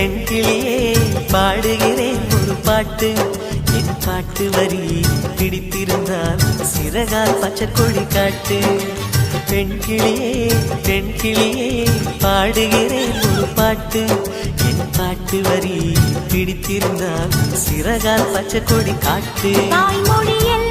பெண் கிளியே பாடுகிறேன் ஒரு பாட்டு. என் பாட்டு வரி பிடித்திருந்தால் சிறகால் பச்சை கொடி காட்டு. பெண் கிளியே பாடுகிறேன் ஒரு பாட்டு. என் பாட்டு வரி பிடித்திருந்தால் சிறகால் பச்சை கொடி காட்டு. தாய்மொழியில்